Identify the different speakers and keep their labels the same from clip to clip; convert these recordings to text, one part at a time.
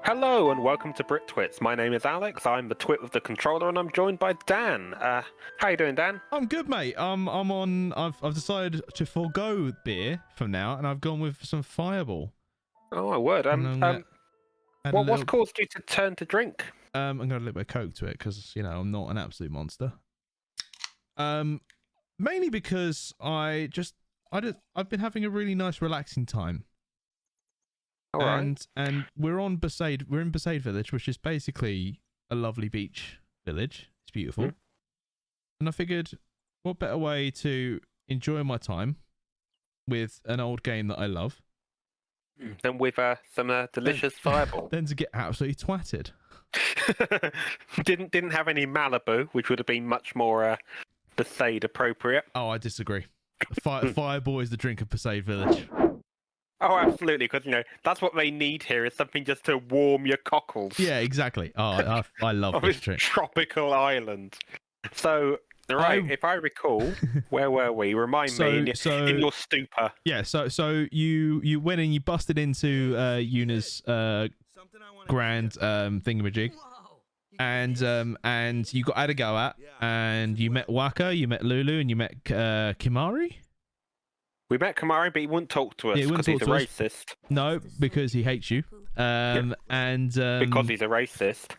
Speaker 1: Hello and welcome to Brit Twits. My name is Alex. I'm the twit with the controller, and I'm joined by Dan. How you doing, Dan?
Speaker 2: I'm good, mate. I've decided to forego beer from now, and I've gone with some Fireball.
Speaker 1: Oh, my word. What's caused you to turn to drink?
Speaker 2: I'm gonna add a little bit of Coke to it because I'm not an absolute monster. Mainly because I've been having a really nice, relaxing time.
Speaker 1: All right.
Speaker 2: And we're in Besaid Village, which is basically a lovely beach village. It's beautiful. Mm. And I figured, what better way to enjoy my time with an old game that I love
Speaker 1: than with some delicious Fireball.
Speaker 2: Than to get absolutely twatted.
Speaker 1: Didn't have any Malibu, which would have been much more Besaid appropriate.
Speaker 2: Oh, I disagree. Fireball is the drink of Besaid Village.
Speaker 1: Oh, absolutely, because that's what they need here is something just to warm your cockles.
Speaker 2: Yeah, exactly. Oh, I love this drink.
Speaker 1: Tropical island. So, right, if I recall, where were we? Remind me in your stupor.
Speaker 2: Yeah, so you went and you busted into Yuna's grand thingamajig, and you got had a go at, and you met Waka, you met Lulu, and you met Kimari.
Speaker 1: We met Kamari, but he wouldn't talk to us because he's a racist.
Speaker 2: No, because he hates you. And
Speaker 1: because he's a racist.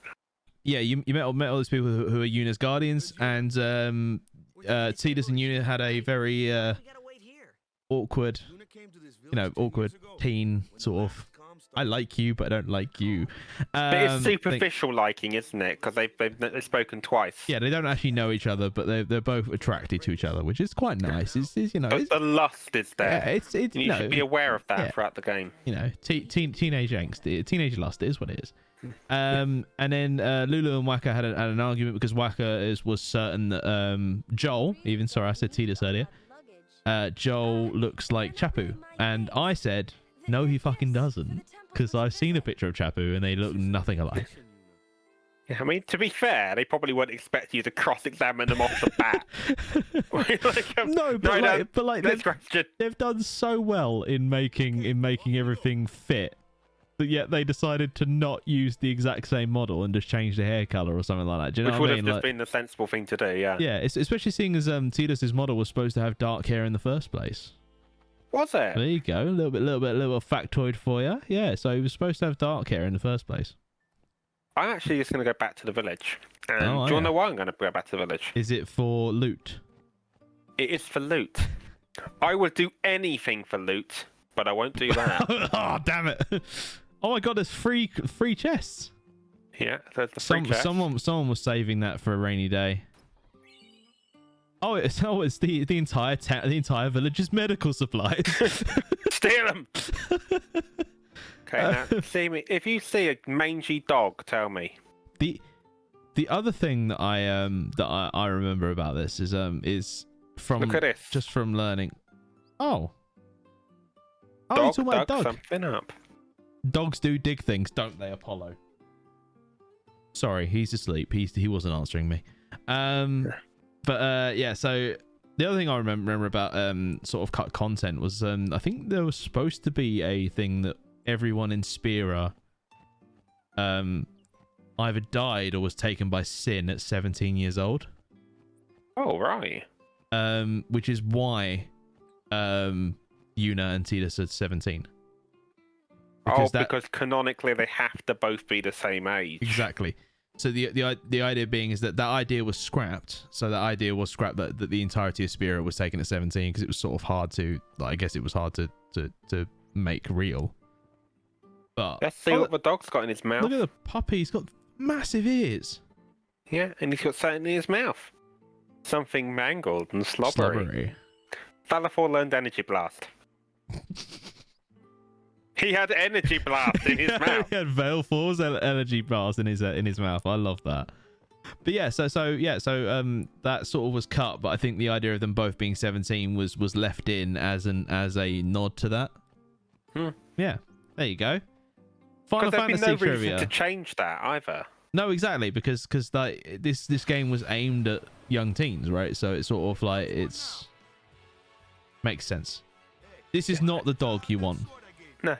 Speaker 2: Yeah, you met all these people who are Yuna's guardians, and Tidus and Yuna had a very awkward teen sort of. I like you, but I don't like you.
Speaker 1: But it's superficial liking, isn't it? Because they've spoken twice.
Speaker 2: Yeah, they don't actually know each other, but they're both attracted to each other, which is quite nice.
Speaker 1: But the lust is there.
Speaker 2: Yeah,
Speaker 1: you should be aware of that throughout the game.
Speaker 2: Teenage angst, teenage lust is what it is. And then Lulu and Waka had an argument because Waka was certain that Joel, I said Tidus earlier, Joel looks like Chapu, and I said no, he fucking doesn't, because I've seen a picture of Chapu and they look nothing alike.
Speaker 1: Yeah, I mean, to be fair, they probably wouldn't expect you to cross-examine them off the bat.
Speaker 2: They've done so well in making everything fit, but yet they decided to not use the exact same model and just change the hair color or something like that. Do you know what I mean?
Speaker 1: Which would have just been the sensible thing to do, yeah.
Speaker 2: Yeah, especially seeing as Tidus' model was supposed to have dark hair in the first place.
Speaker 1: Was it?
Speaker 2: There you go. A little factoid for you. Yeah, so he was supposed to have dark hair in the first place.
Speaker 1: I'm actually just going to go back to the village. And do you want to know why I'm going to go back to the village?
Speaker 2: Is it for loot?
Speaker 1: It is for loot. I would do anything for loot, but I won't do that.
Speaker 2: Oh, damn it. Oh my god, there's free chests.
Speaker 1: Yeah, there's the free chest.
Speaker 2: Someone was saving that for a rainy day. Oh, it's the entire village's medical supplies.
Speaker 1: Steal them. Okay, now see me. If you see a mangy dog, tell me.
Speaker 2: The other thing that I remember about this is from
Speaker 1: look at this.
Speaker 2: Just from learning. Oh,
Speaker 1: dog dug something up.
Speaker 2: Dogs do dig things, don't they, Apollo? Sorry, he's asleep. He wasn't answering me. But yeah, so the other thing I remember about sort of cut content was I think there was supposed to be a thing that everyone in Spira either died or was taken by sin at 17 years old.
Speaker 1: Oh, right.
Speaker 2: Which is why Yuna and Tidus are 17. Because
Speaker 1: canonically they have to both be the same age.
Speaker 2: Exactly. So the idea being is that idea was scrapped. So that idea was scrapped that the entirety of Spira was taken at 17 because it was sort of hard to, I guess it was hard to make real. But
Speaker 1: let's see what the dog's got in his mouth.
Speaker 2: Look at the puppy. He's got massive ears.
Speaker 1: Yeah, and he's got something in his mouth. Something mangled and slobbery. Falafel learned energy blast. He had energy blast in his mouth.
Speaker 2: He had Veilfor's energy blast in his mouth. I love that. But yeah, so that sort of was cut, but I think the idea of them both being 17 was left in as a nod to that. Yeah, there you go. Final Fantasy
Speaker 1: no
Speaker 2: trivia.
Speaker 1: Reason to change that either.
Speaker 2: No, exactly, because like this game was aimed at young teens, right? So it's sort of like makes sense. This is not the dog you want.
Speaker 1: No.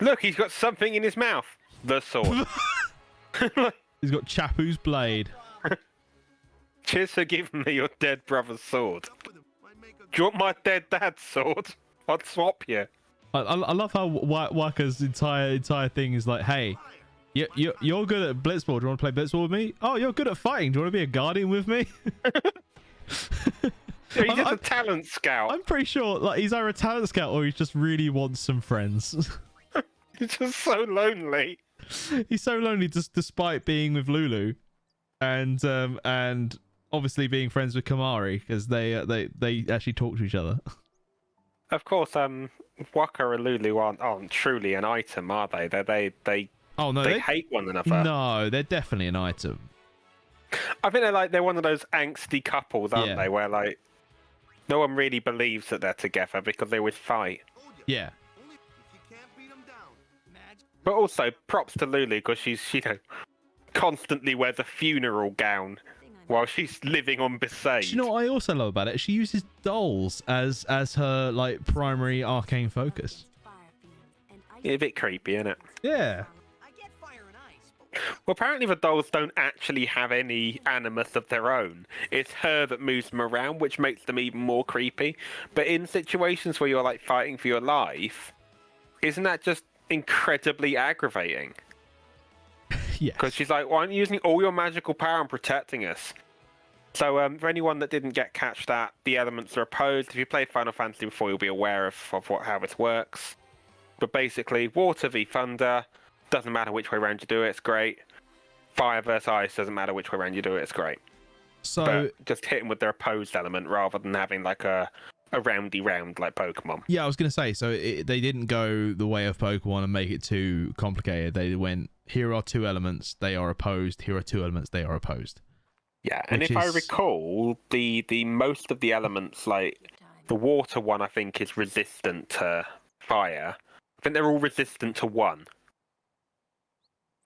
Speaker 1: Look, he's got something in his mouth. the sword.
Speaker 2: He's got Chapu's blade.
Speaker 1: Cheers for giving me your dead brother's sword. Do you want my dead dad's sword? I'd swap you.
Speaker 2: I love how Waka's entire thing is like, hey, you're good at blitzball. Do you want to play blitzball with me? Oh, you're good at fighting. Do you want to be a guardian with me?
Speaker 1: He's just a talent scout.
Speaker 2: I'm pretty sure like he's either a talent scout or he just really wants some friends.
Speaker 1: He's just so lonely.
Speaker 2: He's so lonely just despite being with Lulu, and obviously being friends with Kamari because they actually talk to each other.
Speaker 1: Of course, Waka and Lulu aren't truly an item, are they? They
Speaker 2: oh no,
Speaker 1: they hate one another.
Speaker 2: No, they're definitely an item.
Speaker 1: I think they're one of those angsty couples, aren't they? Where like no one really believes that they're together because they always fight.
Speaker 2: Yeah.
Speaker 1: But also props to Lulu because she's constantly wears a funeral gown while she's living on Besaid.
Speaker 2: Do you know what I also love about it? She uses dolls as her like primary arcane focus.
Speaker 1: Yeah, a bit creepy, isn't it?
Speaker 2: Yeah.
Speaker 1: Well, apparently the dolls don't actually have any animus of their own. It's her that moves them around, which makes them even more creepy. But in situations where you're like fighting for your life, isn't that just incredibly aggravating?
Speaker 2: Yeah.
Speaker 1: Because she's like, why aren't you using all your magical power and protecting us? So for anyone that didn't get catch that, the elements are opposed. If you played Final Fantasy before, you'll be aware of how this works. But basically, water v thunder, doesn't matter which way around you do it, it's great. Fire versus ice, doesn't matter which way around you do it, it's great.
Speaker 2: So
Speaker 1: but just hit them with their opposed element rather than having like a roundy round like Pokemon.
Speaker 2: Yeah, I was going to say, so they didn't go the way of Pokemon and make it too complicated. They went, here are two elements, they are opposed. Here are two elements, they are opposed.
Speaker 1: Yeah, and if I recall, the most of the elements, like the water one, I think is resistant to fire. I think they're all resistant to one.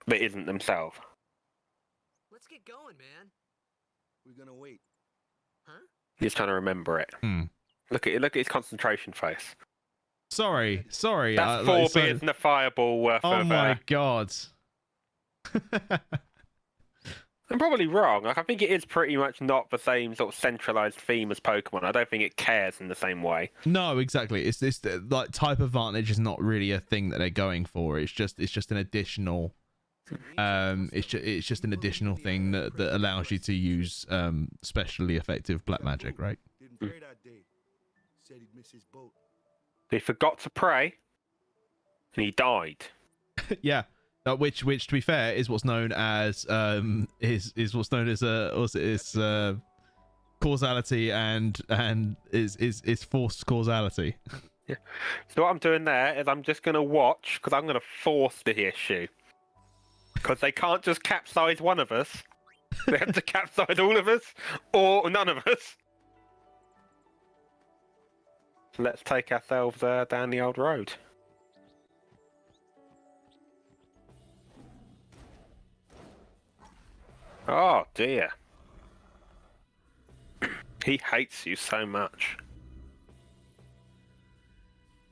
Speaker 1: That isn't themselves.
Speaker 3: Let's get going, man. We're gonna wait. Huh?
Speaker 1: He's trying to remember it. Look at his concentration face.
Speaker 2: Sorry.
Speaker 1: That's four beers and a fireball worth of...
Speaker 2: Oh my god.
Speaker 1: I'm probably wrong. Like, I think it is pretty much not the same sort of centralized theme as Pokemon. I don't think it cares in the same way.
Speaker 2: No, exactly. It's this like type advantage is not really a thing that they're going for. It's just an additional it's just an additional thing that allows you to use specially effective black magic, right?
Speaker 1: He forgot to pray and he died.
Speaker 2: Yeah. Which to be fair is what's known as causality and is forced causality.
Speaker 1: Yeah. So what I'm doing there is I'm just gonna watch because I'm gonna force the issue because they can't just capsize one of us. They have to capsize all of us or none of us. So let's take ourselves down the old road. Oh dear. He hates you so much.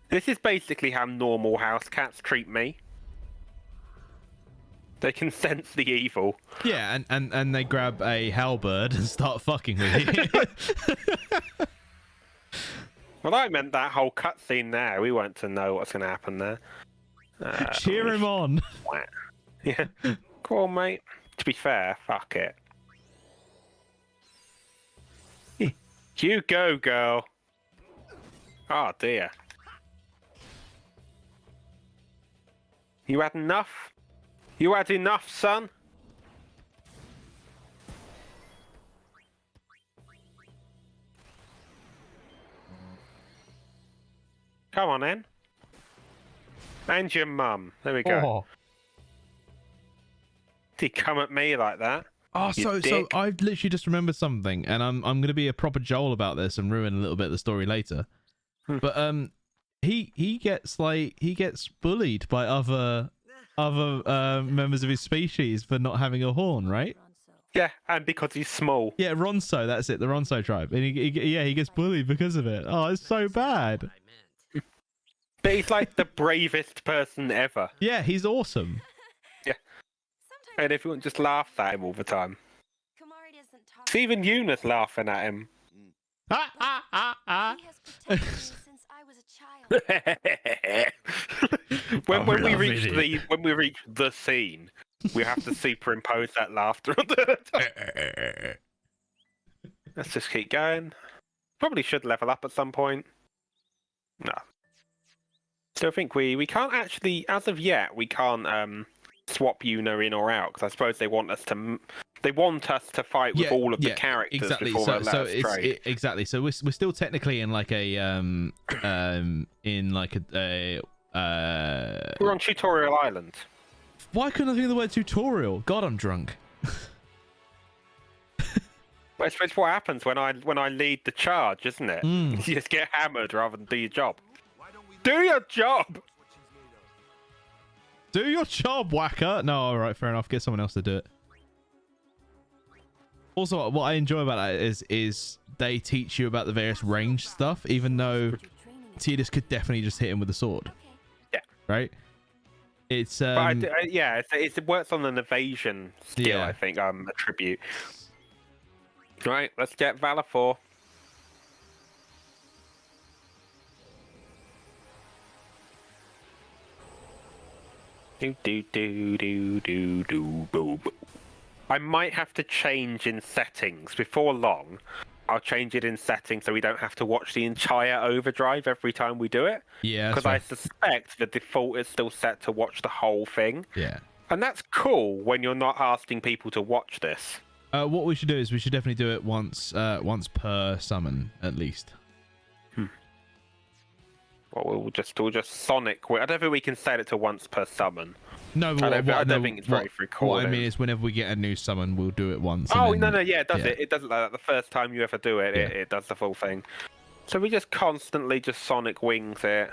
Speaker 1: This is basically how normal house cats treat me. They can sense the evil.
Speaker 2: Yeah, and they grab a halberd and start fucking with you.
Speaker 1: Well, I meant that whole cutscene there. We weren't to know what's going to happen there.
Speaker 2: Cheer him on.
Speaker 1: Yeah. Go on, mate. To be fair, fuck it. You go, girl. Oh, dear. You had enough? You had enough, son? Come on, then. And your mum. There we go.
Speaker 2: Oh.
Speaker 1: Did he come at me like that?
Speaker 2: Oh, so I've literally just remembered something, and I'm gonna be a proper Joel about this and ruin a little bit of the story later. But he gets bullied by other members of his species for not having a horn, right?
Speaker 1: Yeah, and because he's small.
Speaker 2: Yeah, Ronso, that's it, the Ronso tribe, and he gets bullied because of it. Oh, it's so bad.
Speaker 1: But he's like the bravest person ever.
Speaker 2: Yeah, he's awesome.
Speaker 1: And everyone just laughs at him all the time. It's even Eunice laughing at him.
Speaker 2: Ah, ah, ah, ah.
Speaker 4: He has protected me since I was a child.
Speaker 1: when
Speaker 2: Oh,
Speaker 1: we
Speaker 2: love
Speaker 1: reach
Speaker 2: it.
Speaker 1: when we reach the scene, we have to superimpose that laughter on the top. Let's just keep going. Probably should level up at some point. No. Still think we can't actually, as of yet, we can't swap Yuna in or out because I suppose they want us to fight with all of the characters
Speaker 2: exactly.
Speaker 1: before they let us
Speaker 2: it's
Speaker 1: trade.
Speaker 2: exactly. So we're still technically in like a in like a
Speaker 1: We're on Tutorial Island.
Speaker 2: Why couldn't I think of the word tutorial? God, I'm drunk.
Speaker 1: Well, it's what happens when I lead the charge, isn't it? You just get hammered rather than do your job. Do your job!
Speaker 2: Do your job, whacker. No, all right, fair enough. Get someone else to do it. Also, what I enjoy about that is they teach you about the various range stuff, even though Tidus could definitely just hit him with a sword.
Speaker 1: Yeah.
Speaker 2: Right? It's
Speaker 1: but it works on an evasion skill,
Speaker 2: Yeah.
Speaker 1: I think, attribute. Right, let's get Valor 4. I might have to change in settings before long. I'll change it in settings so we don't have to watch the entire overdrive every time we do it.
Speaker 2: Yeah,
Speaker 1: because I suspect the default is still set to watch the whole thing.
Speaker 2: Yeah.
Speaker 1: And that's cool when you're not asking people to watch this.
Speaker 2: What we should do is we should definitely do it once per summon at least.
Speaker 1: Well, we'll just Sonic. I don't think we can set it to once per summon.
Speaker 2: No, but
Speaker 1: I don't think it's very recording.
Speaker 2: What I mean is whenever we get a new summon, we'll do it once.
Speaker 1: Oh,
Speaker 2: and then,
Speaker 1: no, yeah, it does
Speaker 2: yeah.
Speaker 1: it. It does it like that. The first time you ever do it,
Speaker 2: Yeah.
Speaker 1: it does the full thing. So we just constantly just Sonic Wings it.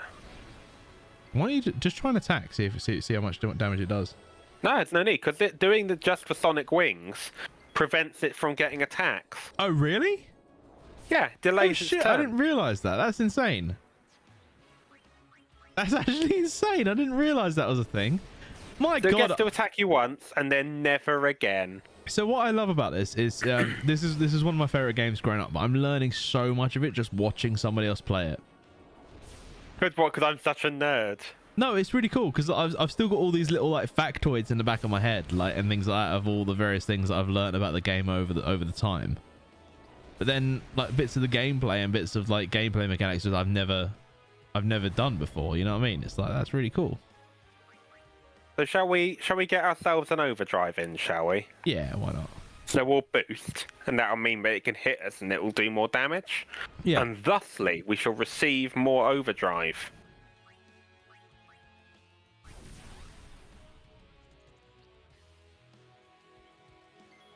Speaker 2: Why don't you just try and attack? See how much damage it does.
Speaker 1: No, it's no need, because doing the just for Sonic Wings prevents it from getting attacks.
Speaker 2: Oh, really?
Speaker 1: Yeah,
Speaker 2: Oh,
Speaker 1: delays its
Speaker 2: shit,
Speaker 1: turn.
Speaker 2: I didn't realize that. That's insane. That's actually insane. I didn't realize that was a thing. My
Speaker 1: So it
Speaker 2: God.
Speaker 1: gets to attack you once and then never again.
Speaker 2: So what I love about this is this is one of my favorite games growing up, but I'm learning so much of it just watching somebody else play it.
Speaker 1: Good, what? Because I'm such a nerd.
Speaker 2: No, it's really cool because I've still got all these little like factoids in the back of my head, like, and things like that of all the various things that I've learned about the game over the time. But then like bits of the gameplay and bits of like gameplay mechanics that I've never done before. You know what I mean? It's like that's really cool.
Speaker 1: So shall we get ourselves an overdrive in, shall we?
Speaker 2: Yeah, why not?
Speaker 1: So we'll boost, and that'll mean that it can hit us and it will do more damage.
Speaker 2: Yeah.
Speaker 1: And thusly, we shall receive more overdrive.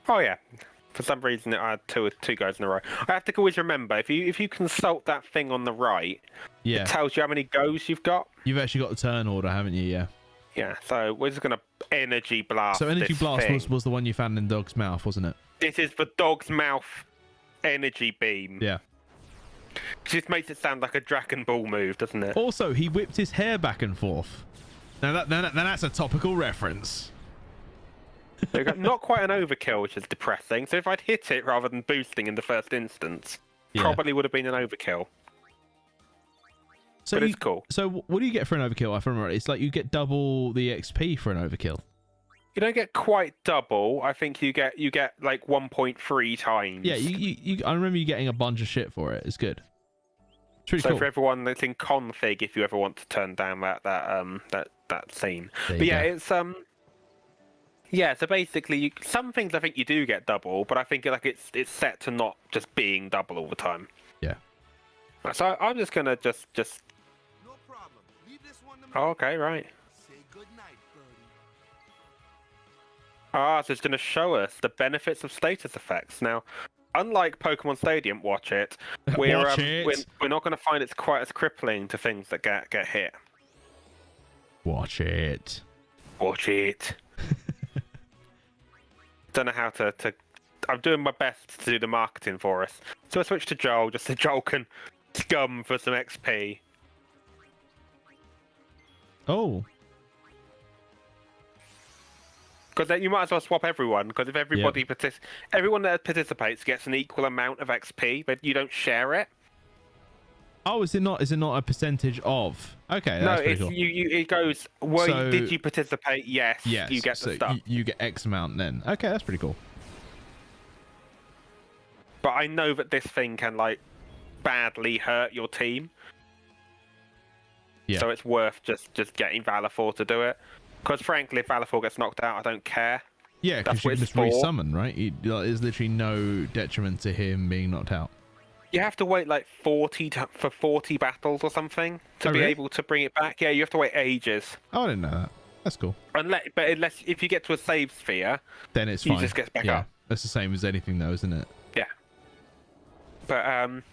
Speaker 1: Oh yeah. For some reason, I had two guys in a row. I have to always remember, if you consult that thing on the right,
Speaker 2: Yeah.
Speaker 1: it tells you how many goes you've got.
Speaker 2: You've actually got the turn order, haven't you? Yeah.
Speaker 1: Yeah, so we're just going to energy blast.
Speaker 2: So energy
Speaker 1: this
Speaker 2: blast
Speaker 1: thing.
Speaker 2: was the one you found in Dog's mouth, wasn't it?
Speaker 1: This is the dog's mouth energy beam.
Speaker 2: Yeah.
Speaker 1: Just makes it sound like a Dragon Ball move, doesn't it?
Speaker 2: Also, he whipped his hair back and forth. Now that's a topical reference.
Speaker 1: So not quite an overkill, which is depressing. So if I'd hit it rather than boosting in the first instance,
Speaker 2: Yeah.
Speaker 1: probably would have been an overkill.
Speaker 2: So
Speaker 1: But it's cool.
Speaker 2: So what do you get for an overkill? I remember it's like you get double the XP for an overkill.
Speaker 1: You don't get quite double. I think you get like 1.3 times.
Speaker 2: Yeah, you I remember you getting a bunch of shit for it. It's good. It's pretty
Speaker 1: So
Speaker 2: cool.
Speaker 1: for everyone that's in config, if you ever want to turn down that scene.
Speaker 2: There
Speaker 1: But
Speaker 2: you
Speaker 1: yeah,
Speaker 2: go.
Speaker 1: it's yeah. So basically, some things I think you do get double, but I think like it's set to not just being double all the time.
Speaker 2: Yeah.
Speaker 1: So I'm just gonna just.
Speaker 3: No problem. Leave this one to me.
Speaker 1: Oh, okay, right.
Speaker 3: Say goodnight, birdie.
Speaker 1: Ah, so it's going to show us the benefits of status effects. Now, unlike Pokemon Stadium, watch it. We're
Speaker 2: Watch it.
Speaker 1: we're not going to find it's quite as crippling to things that get hit.
Speaker 2: Watch it.
Speaker 1: Watch it. Don't know how to. I'm doing my best to do the marketing for us. So I switch to Joel, just so Joel can scum for some XP.
Speaker 2: Oh.
Speaker 1: Because then you might as well swap everyone. Because if everybody everyone that participates gets an equal amount of XP, but you don't share it.
Speaker 2: Oh, is it not? Is it not a percentage of? Okay,
Speaker 1: No,
Speaker 2: that's pretty
Speaker 1: it's
Speaker 2: cool.
Speaker 1: It goes. Did you participate? Yes.
Speaker 2: Yes.
Speaker 1: You get
Speaker 2: so
Speaker 1: the stuff.
Speaker 2: you get X amount then. Okay, that's pretty cool.
Speaker 1: But I know that this thing can like badly hurt your team.
Speaker 2: Yeah.
Speaker 1: So it's worth just getting Valor 4 to do it. Because frankly, if Valor 4 gets knocked out, I don't care.
Speaker 2: Yeah, because you can just resummon, right? There's literally no detriment to him being knocked out.
Speaker 1: You have to wait like 40 battles or something to be
Speaker 2: really?
Speaker 1: able to bring it back. Yeah, you have to wait ages.
Speaker 2: Oh, I didn't know that. That's cool.
Speaker 1: Unless if you get to a save sphere,
Speaker 2: Then it's
Speaker 1: he
Speaker 2: fine.
Speaker 1: just gets back
Speaker 2: yeah.
Speaker 1: up.
Speaker 2: That's the same as anything, though, isn't it?
Speaker 1: Yeah. But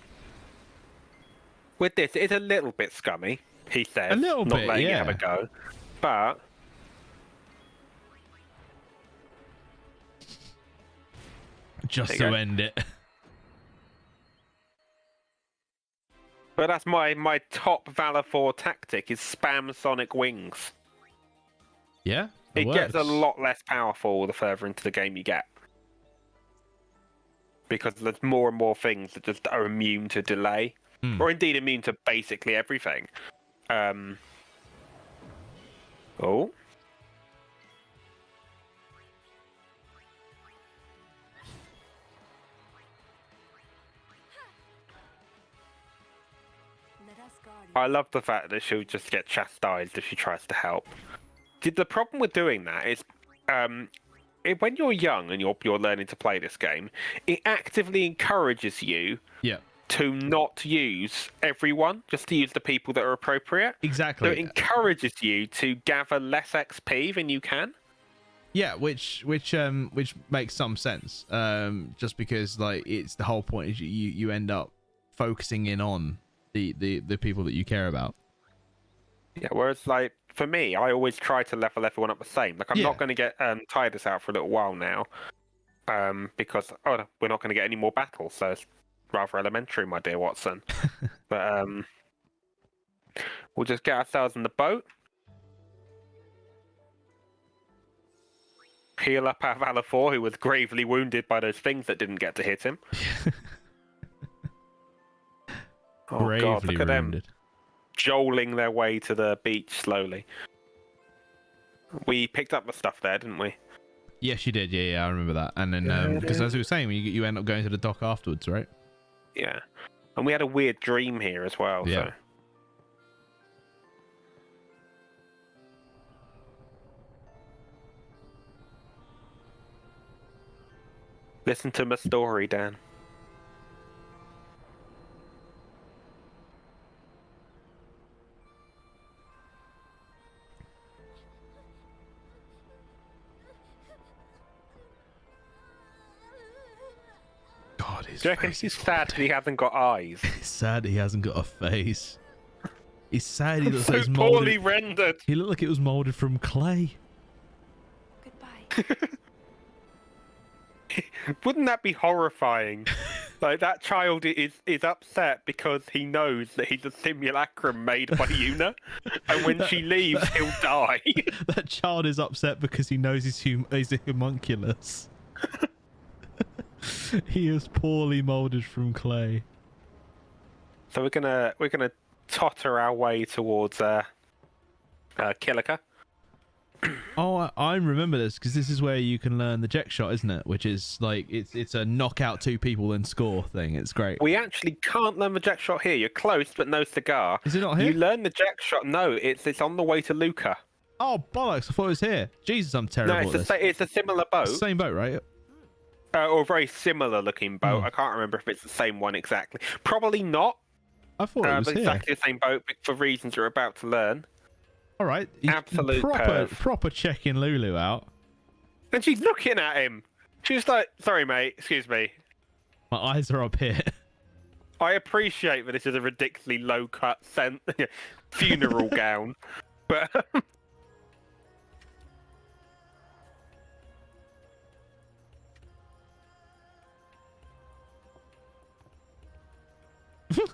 Speaker 1: with this, it's a little bit scummy. He says,
Speaker 2: A little
Speaker 1: not
Speaker 2: bit,
Speaker 1: letting you
Speaker 2: yeah.
Speaker 1: have a go, but.
Speaker 2: Just
Speaker 1: There
Speaker 2: to
Speaker 1: you go.
Speaker 2: end it.
Speaker 1: But that's my top Valor 4 tactic is spam Sonic Wings.
Speaker 2: Yeah.
Speaker 1: It gets a
Speaker 2: works.
Speaker 1: lot less powerful the further into the game you get. Because there's more and more things that just are immune to delay. Or indeed immune to basically everything. Oh.
Speaker 4: Let us guard
Speaker 1: I love the fact that she'll just get chastised if she tries to help. The problem with doing that is, when you're young and you're learning to play this game, it actively encourages you
Speaker 2: Yeah.
Speaker 1: to not use everyone, just to use the people that are appropriate.
Speaker 2: Exactly.
Speaker 1: So it encourages you to gather less XP than you can.
Speaker 2: Yeah, which makes some sense. Just because like it's the whole point is you end up focusing in on the people that you care about.
Speaker 1: Yeah, whereas like for me, I always try to level everyone up the same. Like I'm not going to get tie this out for a little while now, because we're not going to get any more battles, so it's rather elementary, my dear Watson. But we'll just get ourselves in the boat, heal up our Valor 4, who was gravely wounded by those things that didn't get to hit him. Oh
Speaker 2: Gravely
Speaker 1: God, look at them
Speaker 2: wounded.
Speaker 1: joling their way to the beach slowly. We picked up the stuff there, didn't we?
Speaker 2: Yes, you did. Yeah, I remember that. And then because as we were saying, you end up going to the dock afterwards, right?
Speaker 1: Yeah. And we had a weird dream here as well.
Speaker 2: Yeah.
Speaker 1: So. Listen to my story, Dan.
Speaker 2: God, his
Speaker 1: Do you reckon
Speaker 2: face
Speaker 1: he's
Speaker 2: is
Speaker 1: sad that he hasn't got eyes?
Speaker 2: He's sad he hasn't got a face. He's sad he looks
Speaker 1: So
Speaker 2: like it's
Speaker 1: poorly
Speaker 2: molded.
Speaker 1: rendered.
Speaker 2: He looked like it was molded from clay.
Speaker 4: goodbye.
Speaker 1: Wouldn't that be horrifying? Like that child is upset because he knows that he's a simulacrum made by Yuna, and when she leaves, he'll die.
Speaker 2: That child is upset because he knows he's a homunculus. He is poorly molded from clay.
Speaker 1: So we're gonna totter our way towards Kilika.
Speaker 2: Oh, I remember this because this is where you can learn the jet shot, isn't it? Which is like it's a knock out two people then score thing. It's great.
Speaker 1: We actually can't learn the jack shot here. You're close, but no cigar.
Speaker 2: Is it not here?
Speaker 1: You learn the jack shot. No, it's on the way to Luca.
Speaker 2: Oh bollocks! I thought it was here. Jesus, I'm terrible.
Speaker 1: No,
Speaker 2: at this.
Speaker 1: it's a similar boat,
Speaker 2: Same boat, right?
Speaker 1: or a very similar looking boat.
Speaker 2: Hmm.
Speaker 1: I can't remember if it's the same one exactly. Probably not.
Speaker 2: I thought it was
Speaker 1: But
Speaker 2: here.
Speaker 1: exactly the same boat for reasons you're about to learn.
Speaker 2: All right.
Speaker 1: Absolute
Speaker 2: proper
Speaker 1: perv.
Speaker 2: proper checking Lulu out.
Speaker 1: And she's looking at him. She's like, "Sorry, mate. Excuse me.
Speaker 2: My eyes are up here.
Speaker 1: I appreciate that this is a ridiculously low cut funeral gown, but."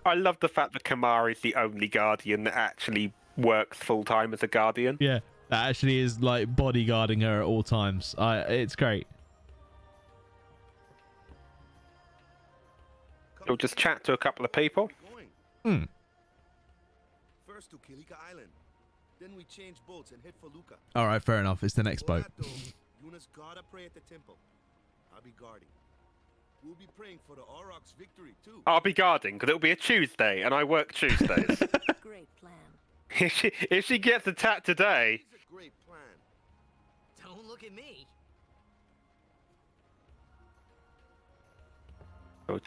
Speaker 1: I love the fact that Kamari is the only Guardian that actually works full time as a Guardian.
Speaker 2: Yeah, that actually is like bodyguarding her at all times. It's great.
Speaker 1: We'll just chat to a couple of people.
Speaker 2: Hmm.
Speaker 3: First to Kilika Island. Then we change boats and head for Luca.
Speaker 2: All right, fair enough. It's the next
Speaker 3: Before
Speaker 2: boat.
Speaker 3: that, though, Yuna's gotta pray at the temple. I'll be guarding. We'll be praying for the Aurochs' victory too.
Speaker 1: I'll be guarding because it'll be a Tuesday, and I work Tuesdays.
Speaker 4: Great plan.
Speaker 1: if she gets attacked today,
Speaker 3: It's a great plan.
Speaker 5: Don't look at me.
Speaker 1: oh,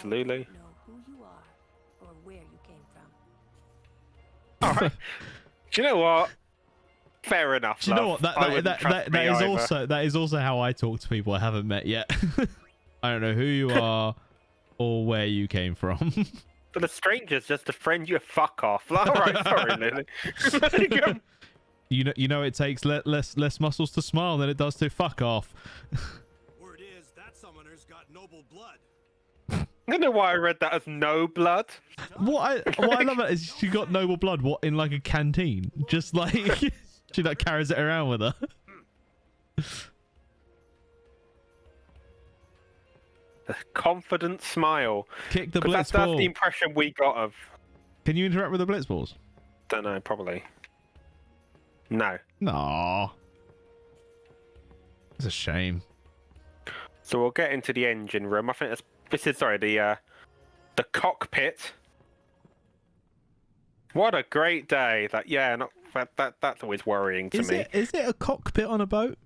Speaker 4: I
Speaker 1: Lulu.
Speaker 4: don't know who you are or where you came from.
Speaker 1: all right. Do you know what? Fair enough.
Speaker 2: Do you know what?
Speaker 1: love. I wouldn't trust me either.
Speaker 2: That is also how I talk to people I haven't met yet. I don't know who you are or where you came from.
Speaker 1: For the strangers, just a friend, you fuck off. All right, sorry, Lily.
Speaker 2: You know it takes less muscles to smile than it does to fuck off.
Speaker 3: Word is that summoner's got noble blood.
Speaker 1: I don't know why I read that as no blood.
Speaker 2: What I love it is she got noble blood. What, in like a canteen? Just like she like carries it around with her.
Speaker 1: A confident smile.
Speaker 2: Kick the
Speaker 1: 'Cause
Speaker 2: blitz
Speaker 1: that's
Speaker 2: ball.
Speaker 1: the impression we got of.
Speaker 2: Can you interact with the blitz balls?
Speaker 1: Don't know, probably. No.
Speaker 2: No. It's a shame.
Speaker 1: So we'll get into the engine room. I think this is the cockpit. What a great day! That's always worrying to me.
Speaker 2: Is it a cockpit on a boat?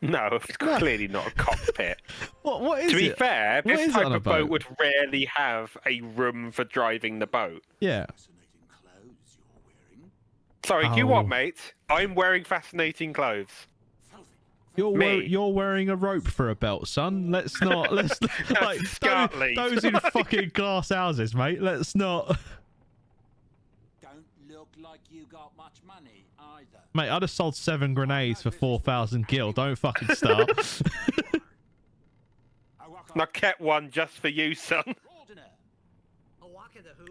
Speaker 1: No, it's clearly not a cockpit.
Speaker 2: What is it?
Speaker 1: To be fair,
Speaker 2: What
Speaker 1: this
Speaker 2: is it
Speaker 1: type
Speaker 2: on a
Speaker 1: of boat
Speaker 2: boat?
Speaker 1: would rarely have a room for driving the boat.
Speaker 2: Yeah.
Speaker 3: Fascinating clothes you're wearing.
Speaker 1: Sorry, you
Speaker 2: Oh.
Speaker 1: what, mate? I'm wearing fascinating clothes.
Speaker 3: Filthy.
Speaker 2: You're wearing a rope for a belt, son. Let's like
Speaker 1: Scartly.
Speaker 2: those in fucking glass houses, mate. Let's not.
Speaker 6: Don't look like you got much money either.
Speaker 2: Mate, I'd have sold 7 grenades for 4,000 gil. Don't fucking start.
Speaker 1: And I kept one just for you, son.
Speaker 5: Awaka the who?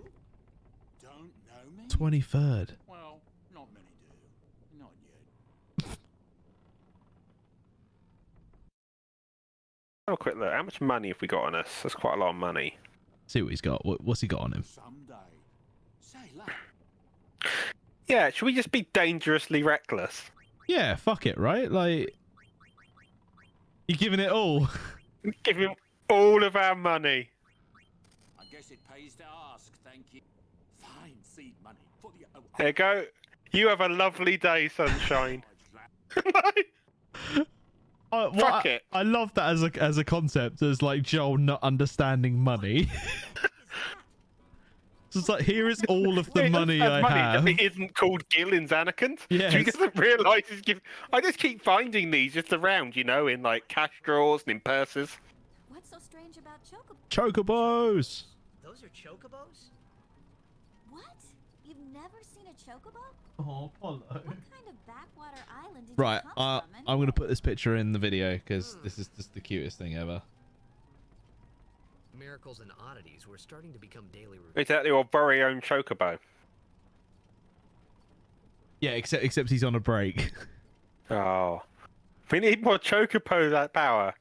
Speaker 6: Don't know me?
Speaker 2: 23rd.
Speaker 6: Well, not many do. Not yet.
Speaker 1: Have a quick look. How much money have we got on us? That's quite a lot of money.
Speaker 2: See what he's got. What's he got on him?
Speaker 6: Someday. Say, look.
Speaker 1: Yeah, should we just be dangerously reckless?
Speaker 2: Yeah, fuck it, right? Like, you're giving it all.
Speaker 1: Give him all of our money.
Speaker 6: I guess it pays to ask, thank you. Fine seed money for the...
Speaker 1: There you go. You have a lovely day, sunshine. Fuck it.
Speaker 2: I love that as a concept, as like Joel not understanding money. So it's like, here is all of the
Speaker 1: Yeah,
Speaker 2: money
Speaker 1: that's
Speaker 2: I have.
Speaker 1: It isn't called Gil in Zanarkand.
Speaker 2: Yes.
Speaker 1: He doesn't realise he's giving. I just keep finding these just around, in like cash drawers and in purses.
Speaker 4: What's so strange about Chocobo?
Speaker 2: Chocobos.
Speaker 5: Those are chocobos?
Speaker 4: What? You've never seen a chocobo?
Speaker 2: Oh, Apollo.
Speaker 4: What kind of backwater island did
Speaker 2: Right,
Speaker 4: you come from?
Speaker 2: I'm gonna put this picture in the video because this is just the cutest thing ever.
Speaker 5: Miracles and oddities were starting to become daily routine.
Speaker 1: Is that your very own chocobo?
Speaker 2: Yeah, except he's on a break.
Speaker 1: Oh, we need more chocobo that power.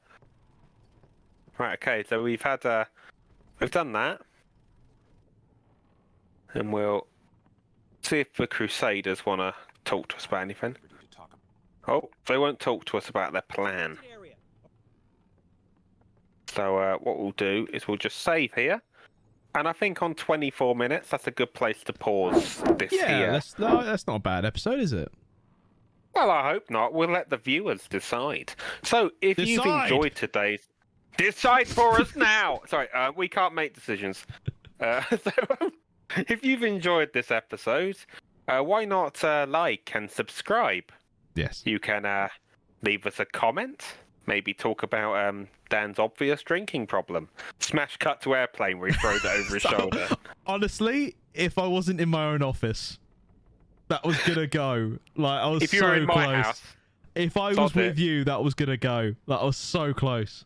Speaker 1: Right. Okay. So we've done that, and we'll see if the Crusaders want to talk to us about anything. Oh, they won't talk to us about their plan. So what we'll do is we'll just save here, and I think on 24 minutes that's a good place to pause this here.
Speaker 2: That's not a bad episode, is it?
Speaker 1: Well, I hope not. We'll let the viewers decide. So if you've
Speaker 2: Decide!
Speaker 1: enjoyed today's, decide for us now. Sorry, we can't make decisions. If you've enjoyed this episode, why not like and subscribe?
Speaker 2: Yes.
Speaker 1: You can leave us a comment. Maybe talk about Dan's obvious drinking problem. Smash cut to airplane where he throws it over his shoulder.
Speaker 2: Honestly, if I wasn't in my own office, that was gonna go. Like, I was
Speaker 1: If you
Speaker 2: so
Speaker 1: were in my
Speaker 2: close.
Speaker 1: house,
Speaker 2: If I
Speaker 1: sod
Speaker 2: was with
Speaker 1: it.
Speaker 2: you, that was gonna go. That was so close.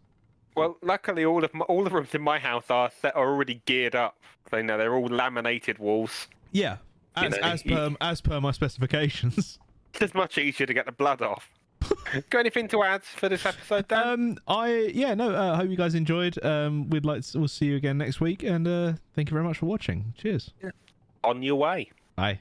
Speaker 1: Well, luckily all the rooms in my house are already geared up. They know they're all laminated walls.
Speaker 2: Yeah,
Speaker 1: You know,
Speaker 2: as per my specifications.
Speaker 1: It's much easier to get the blood off. Got anything to add for this episode, Dan?
Speaker 2: I hope you guys enjoyed. We'll see you again next week, and thank you very much for watching. Cheers.
Speaker 1: On your way.
Speaker 2: Bye.